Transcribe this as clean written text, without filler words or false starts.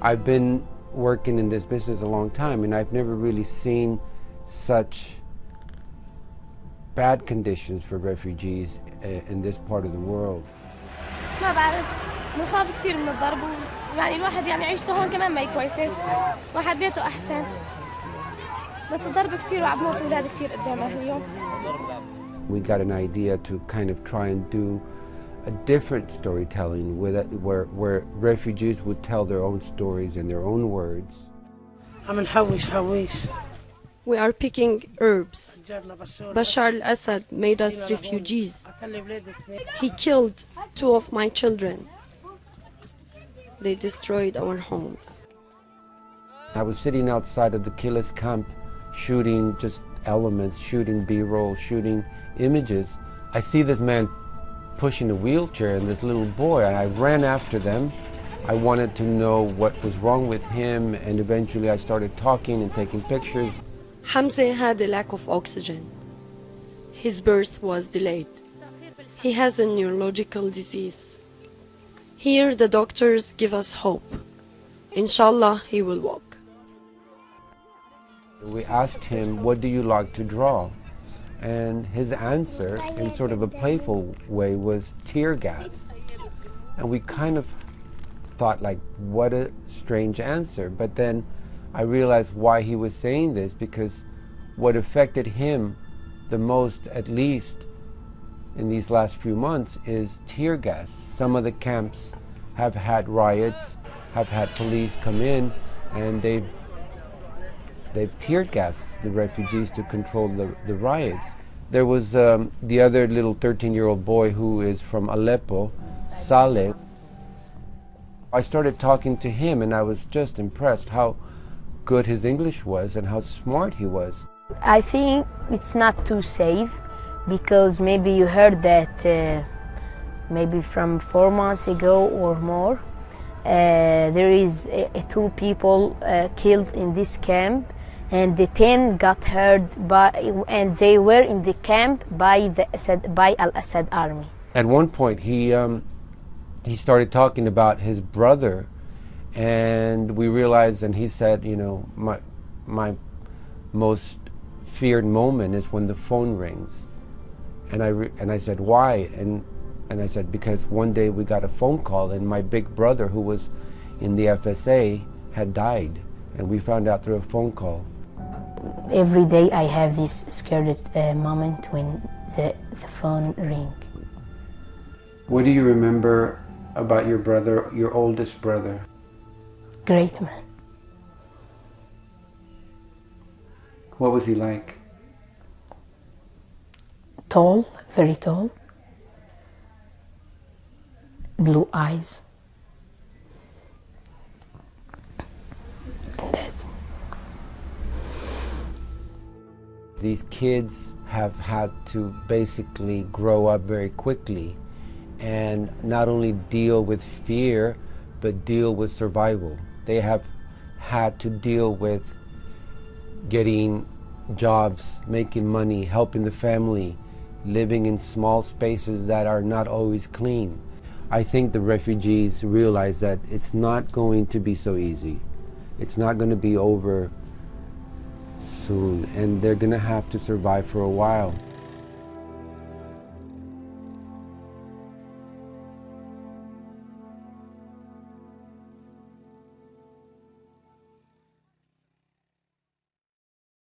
I've been working in this business a long time, and I've never really seen such bad conditions for refugees in this part of the world. ما بعرف بنخاف كثير من الضرب يعني الواحد يعني عيشته هون كمان ما هي كويسة، واحد بيته أحسن، بس الضرب كثير وعم بموت أولاد كثير قدام أهليهم. We got an idea to kind of try and do a different storytelling where refugees would tell their own stories in their own words. We are picking herbs. Bashar al-Assad made us refugees. He killed 2 of my children. They destroyed our homes. I was sitting outside of the Kilis camp shooting just elements, shooting B-roll, shooting images. I see this man pushing a wheelchair and this little boy, and I ran after them. I wanted to know what was wrong with him, and eventually I started talking and taking pictures. Hamza had a lack of oxygen. His birth was delayed. He has a neurological disease. Here the doctors give us hope. Inshallah, he will walk. We asked him, what do you like to draw? And his answer, in sort of a playful way, was tear gas. And we kind of thought, like, what a strange answer. But then I realized why he was saying this, because what affected him the most, at least in these last few months, is tear gas. Some of the camps have had riots, have had police come in, and they've tear gassed the refugees to control the riots. There was the other little 13-year-old boy who is from Aleppo, Saleh. I started talking to him, and I was just impressed how good his English was and how smart he was. I think it's not too safe, because maybe you heard that maybe from 4 months ago or more, there is 2 people killed in this camp, and the 10 got hurt and they were in the camp by Al-Assad army. At one point, he started talking about his brother, and we realized, and he said, you know, my most feared moment is when the phone rings. And I said, why? And I said, because one day we got a phone call, and my big brother, who was in the FSA, had died, and we found out through a phone call. Every day I have this scared moment when the phone rings. What do you remember about your brother, your oldest brother? Great man. What was he like? Tall, very tall. Blue eyes. These kids have had to basically grow up very quickly and not only deal with fear, but deal with survival. They have had to deal with getting jobs, making money, helping the family, living in small spaces that are not always clean. I think the refugees realize that it's not going to be so easy. It's not going to be over soon, and they're going to have to survive for a while.